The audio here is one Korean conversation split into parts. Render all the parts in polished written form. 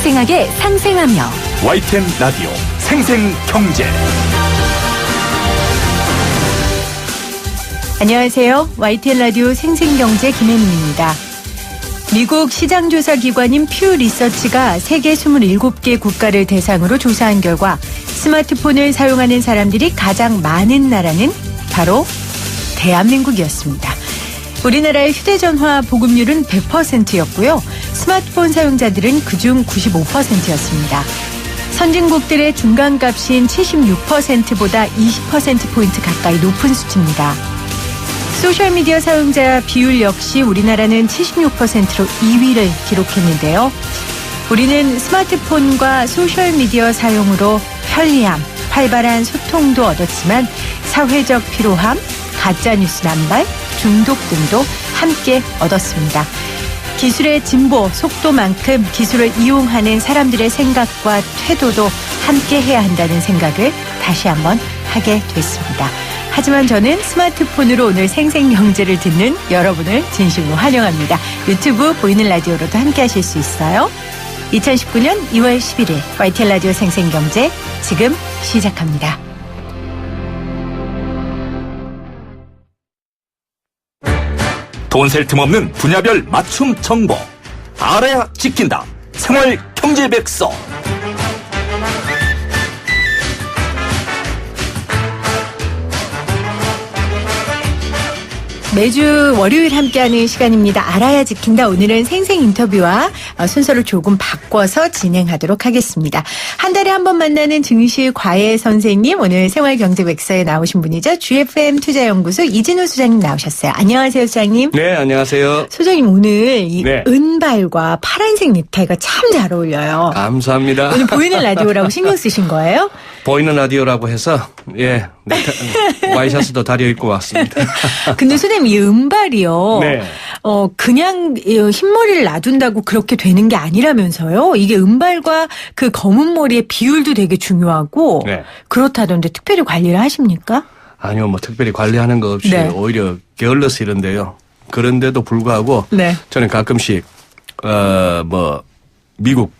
생생하게 상생하며 YTN 라디오 생생경제. 안녕하세요. YTN 라디오 생생경제 김혜민입니다. 미국 시장조사기관인 퓨 리서치가 세계 27개 국가를 대상으로 조사한 결과 스마트폰을 사용하는 사람들이 가장 많은 나라는 바로 대한민국이었습니다. 우리나라의 휴대전화 보급률은 100%였고요. 스마트폰 사용자들은 그중 95%였습니다. 선진국들의 중간값인 76%보다 20%포인트 가까이 높은 수치입니다. 소셜미디어 사용자 비율 역시 우리나라는 76%로 2위를 기록했는데요. 우리는 스마트폰과 소셜미디어 사용으로 편리함, 활발한 소통도 얻었지만 사회적 피로함, 가짜뉴스 남발, 중독 등도 함께 얻었습니다. 기술의 진보, 속도만큼 기술을 이용하는 사람들의 생각과 태도도 함께 해야 한다는 생각을 다시 한번 하게 됐습니다. 하지만 저는 스마트폰으로 오늘 생생경제를 듣는 여러분을 진심으로 환영합니다. 유튜브 보이는 라디오로도 함께 하실 수 있어요. 2019년 2월 11일 YTN 라디오 생생경제 지금 시작합니다. 돈 셀 틈 없는 분야별 맞춤 정보. 알아야 지킨다. 생활 경제 백서. 매주 월요일 함께하는 시간입니다. 알아야 지킨다. 오늘은 생생 인터뷰와 순서를 조금 바꿔서 진행하도록 하겠습니다. 한 달에 한 번 만나는 증시 과외 선생님, 오늘 생활경제백서에 나오신 분이죠. GFM 투자연구소 이진우 소장님 나오셨어요. 안녕하세요, 소장님. 네, 안녕하세요. 소장님, 오늘 이 네. 은발과 파란색 넥타이가 참 잘 어울려요. 감사합니다. 오늘 보이는 라디오라고 신경 쓰신 거예요? 보이는 라디오라고 해서 와이셔츠도 다려 입고 왔습니다. 근데 선생님, 이 은발이요. 네. 그냥 흰머리를 놔둔다고 그렇게 되는 게 아니라면서요. 이게 은발과 그 검은 머리의 비율도 되게 중요하고 네. 그렇다던데 특별히 관리를 하십니까? 아니요, 뭐 특별히 관리하는 거 없이 네. 오히려 게을러서 이런데요. 그런데도 불구하고 네. 저는 가끔씩 미국,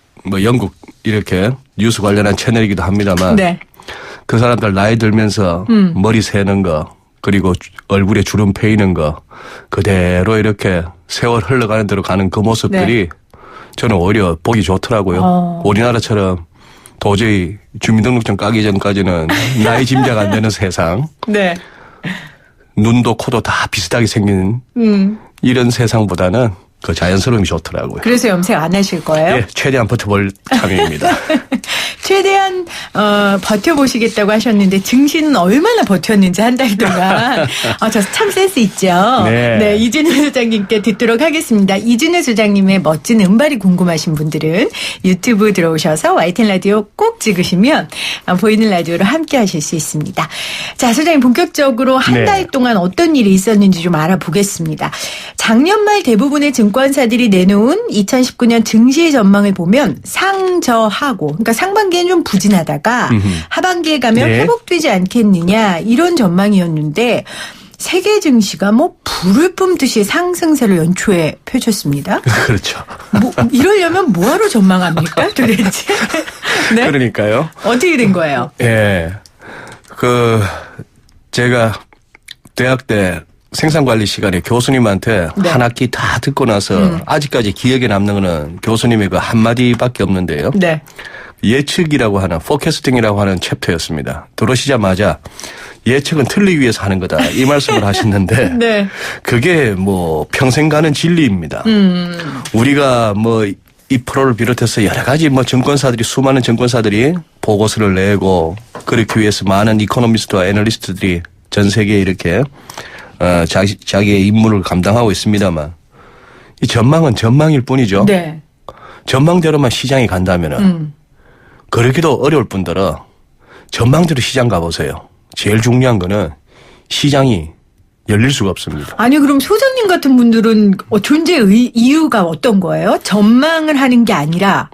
영국 이렇게 뉴스 관련한 채널이기도 합니다만 네. 그 사람들 나이 들면서 머리 새는 거 그리고 얼굴에 주름 패이는 거 그대로 이렇게 세월 흘러가는 대로 가는 그 모습들이 네. 저는 오히려 보기 좋더라고요. 우리나라처럼 도저히 주민등록증 까기 전까지는 나이 짐작 안 되는 세상, 네. 눈도 코도 다 비슷하게 생긴 이런 세상보다는 그 자연스러움이 좋더라고요. 그래서 염색 안 하실 거예요? 예, 최대한 버텨볼 참여입니다. 최대한 버텨보시겠다고 하셨는데 증시는 얼마나 버텼는지 한 달 동안 저 참 센스 있죠. 네. 이진우 소장님께 듣도록 하겠습니다. 이진우 소장님의 멋진 은발이 궁금하신 분들은 유튜브 들어오셔서 YTN 라디오 꼭 찍으시면 보이는 라디오로 함께 하실 수 있습니다. 자, 소장님 본격적으로 한 달 동안 어떤 일이 있었는지 좀 알아보겠습니다. 작년 말 대부분의 증권사들이 내놓은 2019년 증시 전망을 보면 상저하고, 그러니까 상반기엔 좀 부진하다가 하반기에 가면 네. 회복되지 않겠느냐 이런 전망이었는데 세계 증시가 불을 뿜듯이 상승세를 연초에 펼쳤습니다. 그렇죠. 이러려면 뭐하러 전망합니까 도대체? 네? 그러니까요. 어떻게 된 거예요? 예. 제가 대학 때 생산관리 시간에 교수님한테 네. 한 학기 다 듣고 나서 아직까지 기억에 남는 거는 교수님의 그 한마디밖에 없는데요. 네. 예측이라고 하는 포캐스팅이라고 하는 챕터였습니다. 들어오시자마자 예측은 틀리기 위해서 하는 거다 이 말씀을 하셨는데 네. 그게 평생 가는 진리입니다. 우리가 이 프로를 비롯해서 여러 가지 수많은 증권사들이 보고서를 내고 그렇기 위해서 많은 이코노미스트와 애널리스트들이 전 세계에 이렇게 자기의 임무를 감당하고 있습니다만 이 전망은 전망일 뿐이죠. 네. 전망대로만 시장이 간다면은 그러기도 어려울 뿐더러 전망대로 시장 가보세요. 제일 중요한 거는 시장이 열릴 수가 없습니다. 아니 그럼 소장님 같은 분들은 존재 이유가 어떤 거예요? 전망을 하는 게 아니라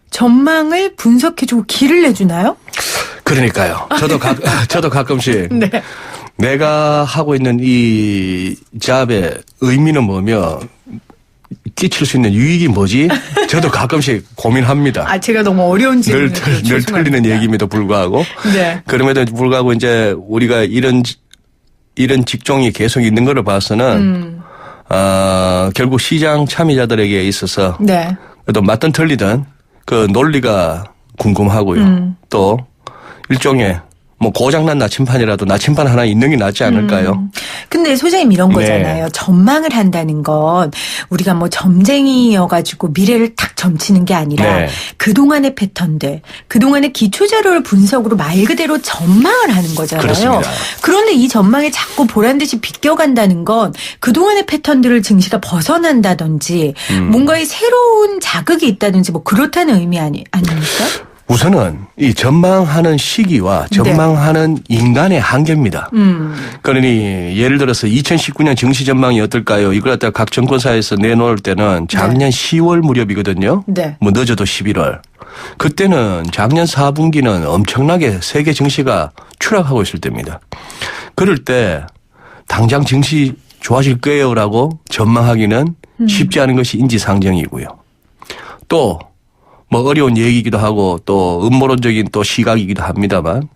전망을 분석해주고 길을 내주나요? 그러니까요. 저도 가끔씩 네. 내가 하고 있는 이 잡의 의미는 뭐며 끼칠 수 있는 유익이 뭐지? 저도 가끔씩 고민합니다. 아, 제가 너무 어려운 질문을 늘 틀리는 얘기임에도 불구하고. 네. 그럼에도 불구하고 이제 우리가 이런 직종이 계속 있는 거를 봐서는 결국 시장 참여자들에게 있어서 네. 그래도 맞든 틀리든 그 논리가 궁금하고요. 또 일종의 뭐 고장난 나침판이라도 나침판 하나 있는 게 낫지 않을까요? 근데 소장님 이런 네. 거잖아요. 전망을 한다는 건 우리가 뭐 점쟁이여가지고 미래를 탁 점치는 게 아니라 네. 그동안의 패턴들, 그동안의 기초자료를 분석으로 말 그대로 전망을 하는 거잖아요. 그렇습니다. 그런데 이 전망에 자꾸 보란듯이 비껴간다는 건 그동안의 패턴들을 증시가 벗어난다든지 뭔가의 새로운 자극이 있다든지 뭐 그렇다는 의미 아닙니까? 우선은 이 전망하는 시기와 전망하는 인간의 한계입니다. 그러니 예를 들어서 2019년 증시 전망이 어떨까요? 이걸 갖다가 각 정권사에서 내놓을 때는 작년 10월 무렵이거든요. 네. 뭐 늦어도 11월. 그때는 작년 4분기는 엄청나게 세계 증시가 추락하고 있을 때입니다. 그럴 때 당장 증시 좋아질 거예요라고 전망하기는 쉽지 않은 것이 인지상정이고요. 또 뭐 어려운 얘기이기도 하고 또 음모론적인 또 시각이기도 합니다만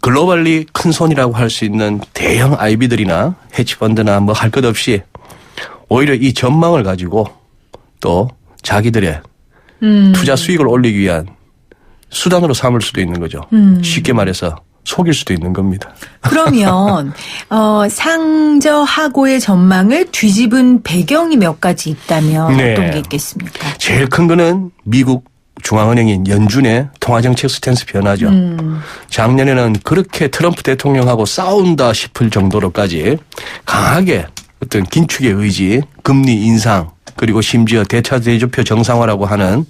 글로벌리 큰 손이라고 할 수 있는 대형 IB들이나 헤지펀드나 뭐 할 것 없이 오히려 이 전망을 가지고 또 자기들의 투자 수익을 올리기 위한 수단으로 삼을 수도 있는 거죠. 쉽게 말해서 속일 수도 있는 겁니다. 그러면 상저하고의 전망을 뒤집은 배경이 몇 가지 있다면 네. 어떤 게 있겠습니까? 제일 큰 거는 미국 중앙은행인 연준의 통화정책 스탠스 변화죠. 작년에는 그렇게 트럼프 대통령하고 싸운다 싶을 정도로까지 강하게 어떤 긴축의 의지, 금리 인상, 그리고 심지어 대차 대조표 정상화라고 하는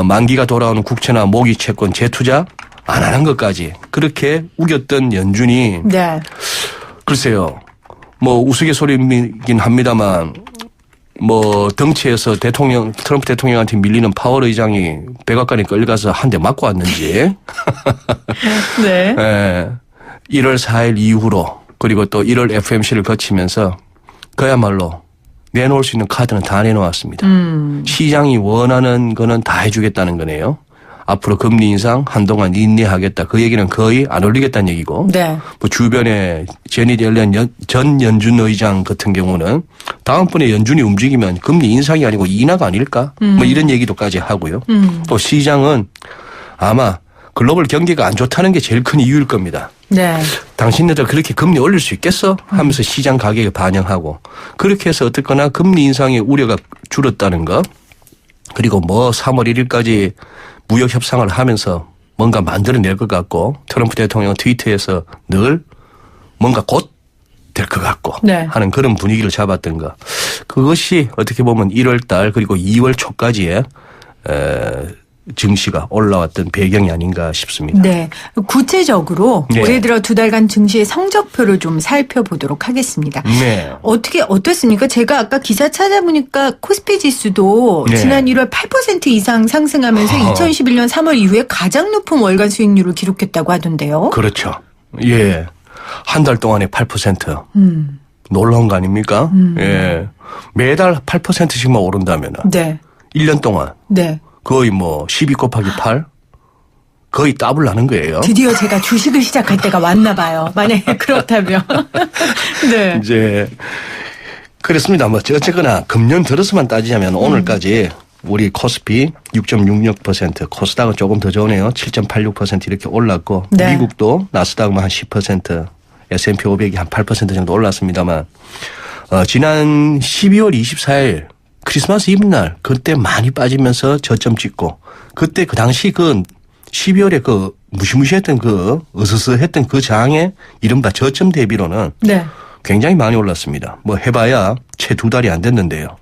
만기가 돌아오는 국채나 모기 채권 재투자 안 하는 것까지 그렇게 우겼던 연준이 네. 글쎄요. 뭐 우스갯소리이긴 합니다만 뭐 덩치에서 트럼프 대통령한테 밀리는 파월 의장이 백악관에 끌려가서 한 대 맞고 왔는지 네. 예, 1월 4일 이후로 그리고 또 1월 FMC를 거치면서 그야말로 내놓을 수 있는 카드는 다 내놓았습니다. 시장이 원하는 거는 다 해주겠다는 거네요. 앞으로 금리 인상 한동안 인내하겠다. 그 얘기는 거의 안 올리겠다는 얘기고. 네. 뭐 주변에 제니 옐런 전 연준 의장 같은 경우는 다음번에 연준이 움직이면 금리 인상이 아니고 인하가 아닐까? 뭐 이런 얘기도까지 하고요. 또 시장은 아마 글로벌 경기가 안 좋다는 게 제일 큰 이유일 겁니다. 네. 당신네들 그렇게 금리 올릴 수 있겠어? 하면서 시장 가격에 반영하고 그렇게 해서 어떻거나 금리 인상의 우려가 줄었다는 거. 그리고 뭐 3월 1일까지 무역 협상을 하면서 뭔가 만들어낼 것 같고 트럼프 대통령은 트위터에서 늘 뭔가 곧 될 것 같고 네. 하는 그런 분위기를 잡았던 거. 그것이 어떻게 보면 1월 달 그리고 2월 초까지의 증시가 올라왔던 배경이 아닌가 싶습니다. 네. 구체적으로 네. 올해 들어 두 달간 증시의 성적표를 좀 살펴보도록 하겠습니다. 네. 어떻습니까? 제가 아까 기사 찾아보니까 코스피 지수도 네. 지난 1월 8% 이상 상승하면서 2011년 3월 이후에 가장 높은 월간 수익률을 기록했다고 하던데요. 그렇죠. 예. 한 달 동안에 8%. 놀라운 거 아닙니까? 예. 매달 8%씩만 오른다면 네. 1년 동안 네. 거의 뭐 12 곱하기 8? 거의 더블 나는 거예요. 드디어 제가 주식을 시작할 때가 왔나 봐요. 만약에 그렇다면. 네. 이제 그렇습니다. 뭐 어쨌거나 금년 들어서만 따지자면 오늘까지 우리 코스피 6.66%, 코스닥은 조금 더 좋네요. 7.86% 이렇게 올랐고 네. 미국도 나스닥은 한 10%, S&P 500이 한 8% 정도 올랐습니다만 지난 12월 24일 크리스마스 이브날 그때 많이 빠지면서 저점 찍고 그때 그 당시 그 12월에 그 무시무시했던 그 으스스했던 그 장의 이른바 저점 대비로는 네. 굉장히 많이 올랐습니다. 뭐 해봐야 채 두 달이 안 됐는데요.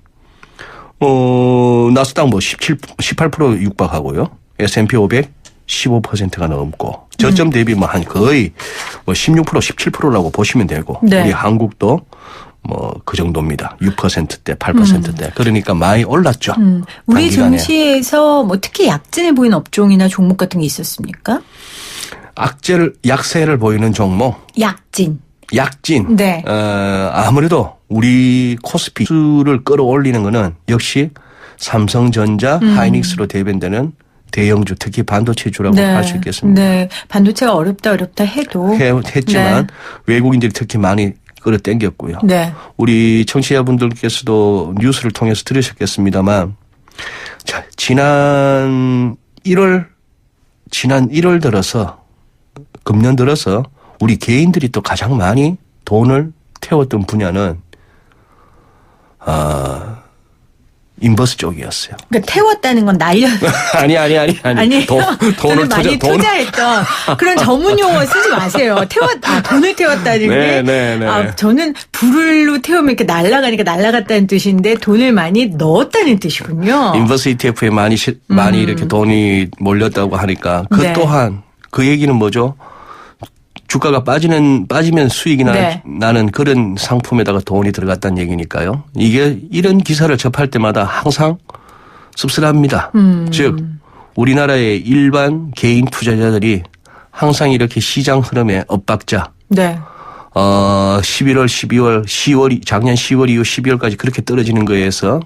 나스닥 뭐 18% 육박하고요. S&P 500 15%가 넘고 저점 대비 뭐 한 거의 뭐 16% 17%라고 보시면 되고 네. 우리 한국도 뭐 그 정도입니다. 6%대 8%대 그러니까 많이 올랐죠. 우리 단기간에. 증시에서 뭐 특히 약진을 보인 업종이나 종목 같은 게 있었습니까? 약세를 보이는 종목 약진. 약진. 네. 아무래도 우리 코스피 수를 끌어올리는 거는 역시 삼성전자, 하이닉스로 대변되는 대형주, 특히 반도체주라고 할 수 있겠습니다. 네. 반도체가 어렵다 해도. 했지만 외국인들이 특히 많이 끌어당겼고요. 네. 우리 청취자분들께서도 뉴스를 통해서 들으셨겠습니다만 자, 지난 1월 들어서 금년 들어서 우리 개인들이 또 가장 많이 돈을 태웠던 분야는 인버스 쪽이었어요. 그러니까 태웠다는 건 날려. 아니. 아니에요. 돈을 많이 투자했던 그런 전문 용어 쓰지 마세요. 돈을 태웠다는 게. 네. 저는 불로 태우면 이렇게 날아가니까 날아갔다는 뜻인데 돈을 많이 넣었다는 뜻이군요. 인버스 ETF에 많이 이렇게 돈이 몰렸다고 하니까 그 네. 또한 그 얘기는 뭐죠? 주가가 빠지면 수익이 네. 나는 그런 상품에다가 돈이 들어갔다는 얘기니까요. 이게 이런 기사를 접할 때마다 항상 씁쓸합니다. 즉 우리나라의 일반 개인 투자자들이 항상 이렇게 시장 흐름의 엇박자. 네. 11월, 12월, 10월, 작년 10월 이후 12월까지 그렇게 떨어지는 거에서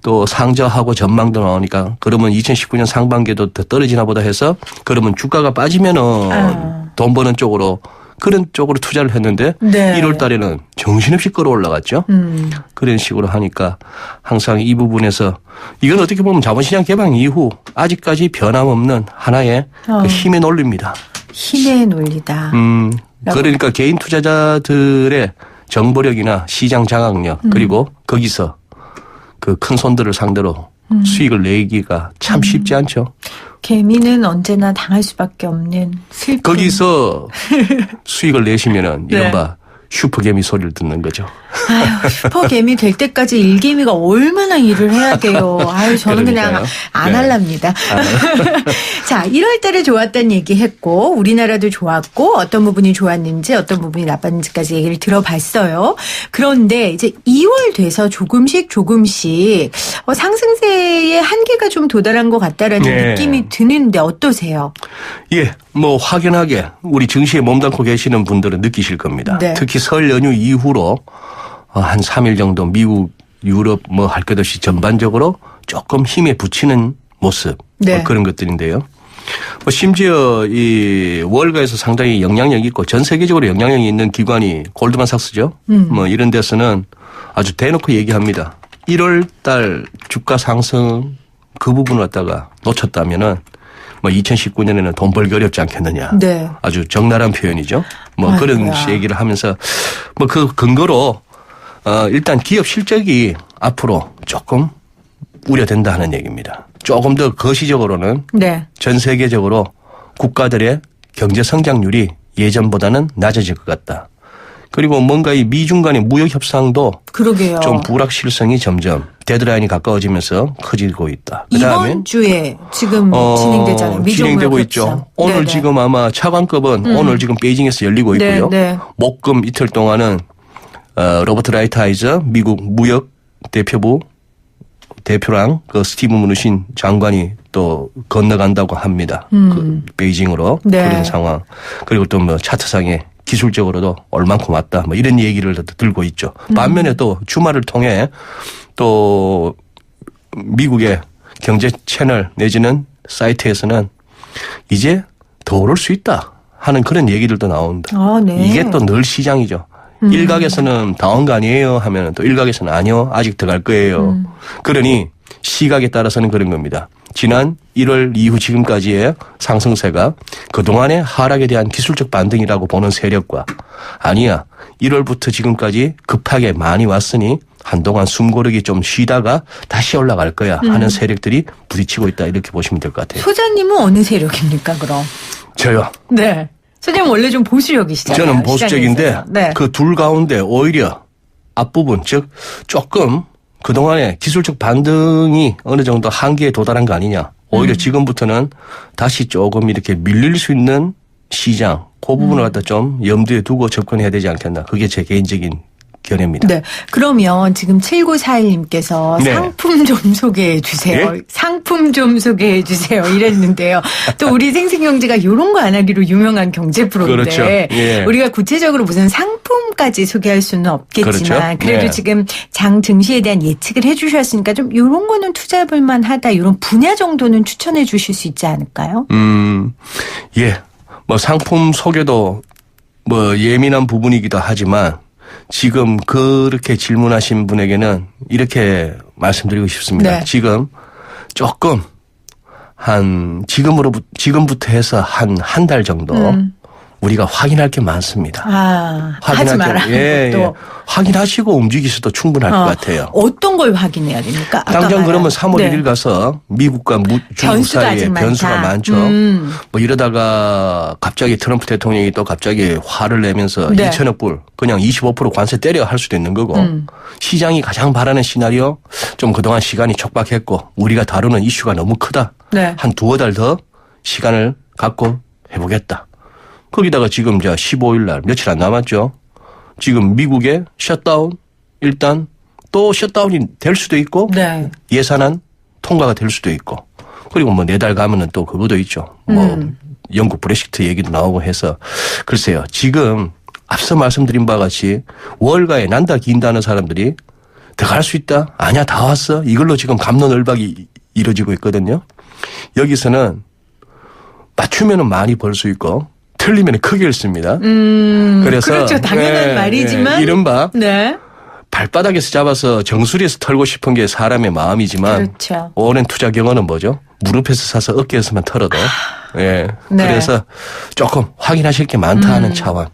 또 상저하고 전망도 나오니까 그러면 2019년 상반기에도 더 떨어지나 보다 해서 그러면 주가가 빠지면은 돈 버는 쪽으로 그런 쪽으로 투자를 했는데 네. 1월 달에는 정신없이 끌어올라갔죠. 그런 식으로 하니까 항상 이 부분에서 이건 어떻게 보면 자본시장 개방 이후 아직까지 변함없는 하나의 그 힘의 논리입니다. 힘의 논리다. 그러니까 개인 투자자들의 정보력이나 시장 장악력 그리고 거기서 그 큰 손들을 상대로 수익을 내기가 참 쉽지 않죠. 개미는 언제나 당할 수밖에 없는 슬픔. 거기서 수익을 내시면은 네. 이른바 슈퍼개미 소리를 듣는 거죠. 아유, 슈퍼개미 될 때까지 일개미가 얼마나 일을 해야 돼요. 아유, 저는 그냥 그러니까요. 안 네. 할랍니다. 자, 1월 달에 좋았다는 얘기 했고, 우리나라도 좋았고, 어떤 부분이 좋았는지, 어떤 부분이 나빴는지까지 얘기를 들어봤어요. 그런데 이제 2월 돼서 조금씩 상승세의 한계가 좀 도달한 것 같다라는 네. 느낌이 드는데 어떠세요? 예, 뭐 확연하게 우리 증시에 몸담고 계시는 분들은 느끼실 겁니다. 네. 특히 설 연휴 이후로 한 3일 정도 미국, 유럽 뭐 할 것 없이 전반적으로 조금 힘에 붙이는 모습 네. 뭐 그런 것들인데요. 뭐 심지어 이 월가에서 상당히 영향력이 있고 전 세계적으로 영향력이 있는 기관이 골드만삭스죠. 뭐 이런 데서는 아주 대놓고 얘기합니다. 1월 달 주가 상승 그 부분을 갖다가 놓쳤다면은 뭐 2019년에는 돈 벌기 어렵지 않겠느냐. 네. 아주 적나라한 표현이죠. 뭐 아이고야. 그런 얘기를 하면서 뭐 그 근거로 일단 기업 실적이 앞으로 조금 우려된다 하는 얘기입니다. 조금 더 거시적으로는 네. 전 세계적으로 국가들의 경제 성장률이 예전보다는 낮아질 것 같다. 그리고 뭔가 이 미중 간의 무역 협상도 그러게요. 좀 불확실성이 점점 데드라인이 가까워지면서 커지고 있다. 그다음에 이번 주에 지금 진행되잖아요. 미중 진행되고 무역 있죠. 협상. 오늘 네네. 지금 아마 차관급은 오늘 지금 베이징에서 열리고 네, 있고요. 네. 목금 이틀 동안은 로버트 라이트하이저 미국 무역 대표랑 그 스티브 무누신 장관이 또 건너간다고 합니다. 그 베이징으로 네. 그런 상황. 그리고 또 뭐 차트상에 기술적으로도 얼만큼 왔다. 뭐 이런 얘기를 들고 있죠. 반면에 또 주말을 통해 또 미국의 경제 채널 내지는 사이트에서는 이제 더 오를 수 있다 하는 그런 얘기들도 나온다. 아, 네. 이게 또 늘 시장이죠. 일각에서는 다 온 거 아니에요 하면 또 일각에서는 아니요 아직 더 갈 거예요. 그러니 시각에 따라서는 그런 겁니다. 지난 1월 이후 지금까지의 상승세가 그동안의 하락에 대한 기술적 반등이라고 보는 세력과 아니야 1월부터 지금까지 급하게 많이 왔으니 한동안 숨고르기 좀 쉬다가 다시 올라갈 거야 하는 세력들이 부딪히고 있다 이렇게 보시면 될 것 같아요. 소장님은 어느 세력입니까, 그럼? 저요. 네. 소장님 원래 좀 보수적이시잖아요. 저는 보수적인데 시장에서. 네. 그 둘 가운데 오히려 앞부분 즉 조금 그동안의 기술적 반등이 어느 정도 한계에 도달한 거 아니냐. 오히려 지금부터는 다시 조금 이렇게 밀릴 수 있는 시장 그 부분을 갖다 좀 염두에 두고 접근해야 되지 않겠나. 그게 제 개인적인 견해입니다. 네. 그러면 지금 7941님께서 네. 상품 좀 소개해 주세요. 예? 상품 좀 소개해 주세요. 이랬는데요. 또 우리 생생경제가 이런 거 안 하기로 유명한 경제 프로인데 그렇죠. 예. 우리가 구체적으로 무슨 상품까지 소개할 수는 없겠지만 그렇죠. 그래도 네. 지금 장 증시에 대한 예측을 해 주셨으니까 좀 이런 거는 투자해볼 만하다. 이런 분야 정도는 추천해 주실 수 있지 않을까요? 예. 뭐 상품 소개도 뭐 예민한 부분이기도 하지만 지금 그렇게 질문하신 분에게는 이렇게 말씀드리고 싶습니다. 네. 지금 조금 지금부터 해서 한 달 정도 우리가 확인할 게 많습니다. 하지 마라. 예. 확인하시고 움직이셔도 충분할 것 같아요. 어떤 걸 확인해야 됩니까? 아까 당장 말한. 그러면 3월 네. 1일 가서 미국과 중국 변수가 사이에 아직 변수가 많다. 많죠. 뭐 이러다가 갑자기 트럼프 대통령이 또 갑자기 화를 내면서 네. 2천억 불 그냥 25% 관세 때려 할 수도 있는 거고 시장이 가장 바라는 시나리오 좀 그동안 시간이 촉박했고 우리가 다루는 이슈가 너무 크다. 네. 한 두어 달 더 시간을 갖고 해보겠다. 거기다가 지금 15일 날 며칠 안 남았죠. 지금 미국의 셧다운 일단 또 셧다운이 될 수도 있고 네. 예산안 통과가 될 수도 있고 그리고 뭐 4달 가면은 또 그것도 있죠. 뭐 영국 브렉시트 얘기도 나오고 해서 글쎄요. 지금 앞서 말씀드린 바와 같이 월가에 난다 긴다는 사람들이 더 갈 수 있다? 아니야 다 왔어. 이걸로 지금 갑론을박이 이루어지고 있거든요. 여기서는 맞추면은 많이 벌 수 있고 틀리면 크게 잃습니다. 그래서 그렇죠. 당연한 말이지만. 이른바 네. 발바닥에서 잡아서 정수리에서 털고 싶은 게 사람의 마음이지만 그렇죠. 오랜 투자 경험은 뭐죠? 무릎에서 사서 어깨에서만 털어도 예. 네. 그래서 조금 확인하실 게 많다 하는 차원.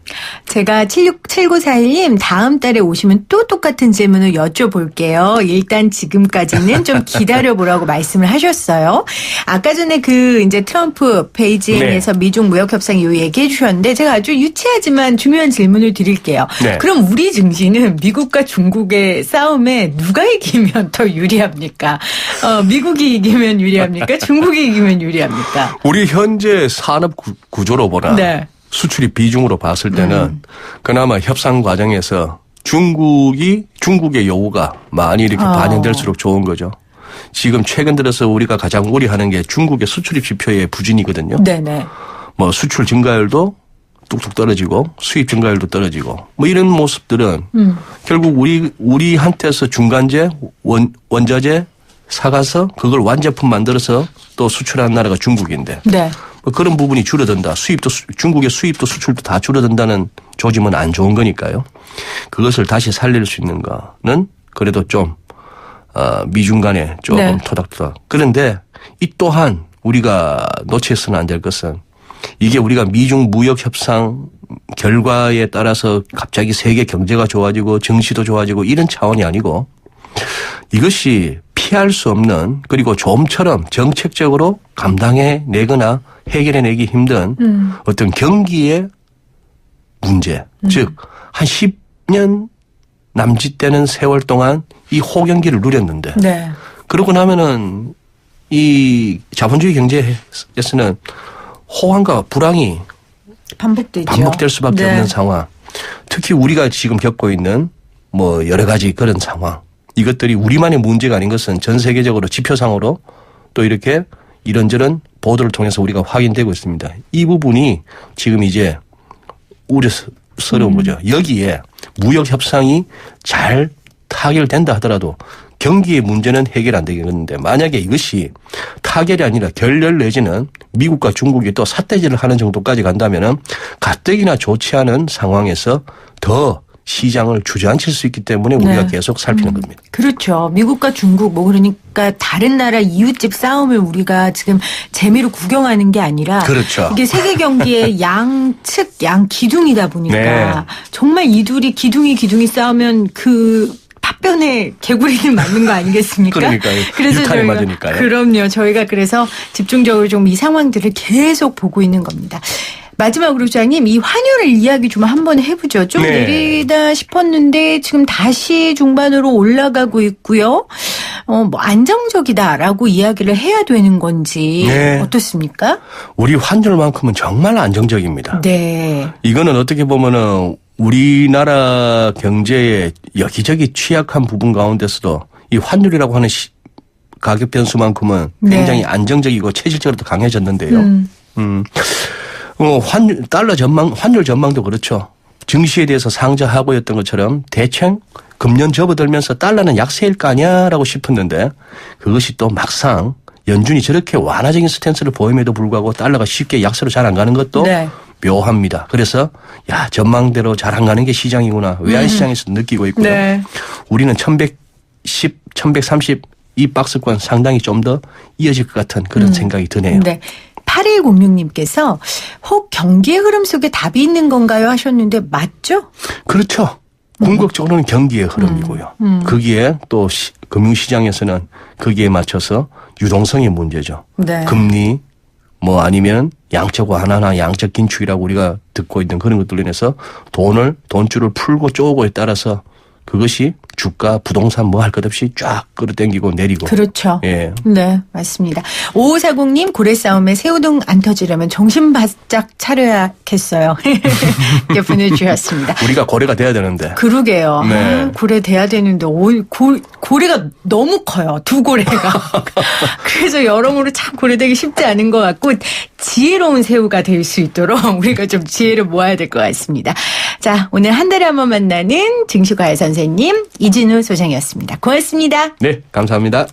제가 7941님 다음 달에 오시면 또 똑같은 질문을 여쭤볼게요. 일단 지금까지는 좀 기다려보라고 말씀을 하셨어요. 아까 전에 이제 트럼프 베이징에서 네. 미중 무역 협상 이후 얘기해 주셨는데 제가 아주 유치하지만 중요한 질문을 드릴게요. 네. 그럼 우리 증시는 미국과 중국의 싸움에 누가 이기면 더 유리합니까? 미국이 이기면 유리합니까? 중국이 이기면 유리합니까? 우리 현재 산업 구조로 보나 네. 수출이 비중으로 봤을 때는 그나마 협상 과정에서 중국의 요구가 많이 이렇게 반영될수록 좋은 거죠. 지금 최근 들어서 우리가 가장 우려하는 게 중국의 수출입 지표의 부진이거든요. 네네. 뭐 수출 증가율도 뚝뚝 떨어지고 수입 증가율도 떨어지고 뭐 이런 모습들은 결국 우리한테서 중간재 원자재 사가서 그걸 완제품 만들어서 또 수출하는 나라가 중국인데 네. 뭐 그런 부분이 줄어든다. 중국의 수입도 수출도 다 줄어든다는 조짐은 안 좋은 거니까요. 그것을 다시 살릴 수 있는 거는 그래도 좀 미중 간에 조금 네. 토닥토닥. 그런데 이 또한 우리가 놓쳐서는 안 될 것은 이게 우리가 미중 무역 협상 결과에 따라서 갑자기 세계 경제가 좋아지고 증시도 좋아지고 이런 차원이 아니고 이것이 피할 수 없는 그리고 좀처럼 정책적으로 감당해내거나 해결해내기 힘든 어떤 경기의 문제. 즉 한 10년 남짓되는 세월 동안 이 호경기를 누렸는데 네. 그러고 나면은 이 자본주의 경제에서는 호황과 불황이 반복되죠. 반복될 수밖에 네. 없는 상황. 특히 우리가 지금 겪고 있는 뭐 여러 가지 그런 상황. 이것들이 우리만의 문제가 아닌 것은 전 세계적으로 지표상으로 또 이렇게 이런저런 보도를 통해서 우리가 확인되고 있습니다. 이 부분이 지금 이제 우려스러운 거죠. 여기에 무역 협상이 잘 타결된다 하더라도 경기의 문제는 해결 안 되겠는데 만약에 이것이 타결이 아니라 결렬 내지는 미국과 중국이 또 삿대질을 하는 정도까지 간다면은 가뜩이나 좋지 않은 상황에서 더 시장을 주저앉힐 수 있기 때문에 우리가 네. 계속 살피는 겁니다. 그렇죠. 미국과 중국 그러니까 다른 나라 이웃집 싸움을 우리가 지금 재미로 구경하는 게 아니라 그렇죠. 이게 세계 경기의 양측 양기둥이다 보니까 네. 정말 이 둘이 기둥이 싸우면 파편에 개구리를 맞는 거 아니겠습니까? 그러니까요. 그래서 유탄에 저희가 맞으니까요. 그럼요. 저희가 그래서 집중적으로 좀 이 상황들을 계속 보고 있는 겁니다. 마지막으로 소장님 이 환율을 이야기 좀 한번 해보죠. 좀 네. 내리다 싶었는데 지금 다시 중반으로 올라가고 있고요. 뭐 안정적이다라고 이야기를 해야 되는 건지 네. 어떻습니까? 우리 환율만큼은 정말 안정적입니다. 네. 이거는 어떻게 보면은 우리나라 경제의 여기저기 취약한 부분 가운데서도 이 환율이라고 하는 가격 변수만큼은 네. 굉장히 안정적이고 체질적으로 더 강해졌는데요. 환율 전망도 그렇죠. 증시에 대해서 상저하고였던 것처럼 대충 금년 접어들면서 달러는 약세일 거 아니야라고 싶었는데 그것이 또 막상 연준이 저렇게 완화적인 스탠스를 보임에도 불구하고 달러가 쉽게 약세로 잘 안 가는 것도 네. 묘합니다. 그래서 야 전망대로 잘 안 가는 게 시장이구나. 외환시장에서 느끼고 있고요. 네. 우리는 1110, 1130 이 박스권 상당히 좀 더 이어질 것 같은 그런 생각이 드네요. 네. 8106님께서 혹 경기의 흐름 속에 답이 있는 건가요 하셨는데 맞죠? 그렇죠. 궁극적으로는 경기의 흐름이고요. 거기에 또 금융시장에서는 거기에 맞춰서 유동성의 문제죠. 네. 금리 뭐 아니면 양적 완화나 양적 긴축이라고 우리가 듣고 있는 그런 것들로 인해서 돈줄을 풀고 쪼고에 따라서 그것이 주가, 부동산 뭐 할 것 없이 쫙 끌어당기고 내리고. 그렇죠. 예. 네, 맞습니다. 5540님 고래 싸움에 새우등 안 터지려면 정신 바짝 차려야겠어요. 이렇게 보내주셨습니다. 우리가 고래가 돼야 되는데. 그러게요. 네. 아, 고래 돼야 되는데 고래가 너무 커요. 두 고래가. 그래서 여러모로 참 고래 되기 쉽지 않은 것 같고 지혜로운 새우가 될 수 있도록 우리가 좀 지혜를 모아야 될 것 같습니다. 자, 오늘 한 달에 한 번 만나는 증시과외 선생님 이진우 소장이었습니다. 고맙습니다. 네, 감사합니다.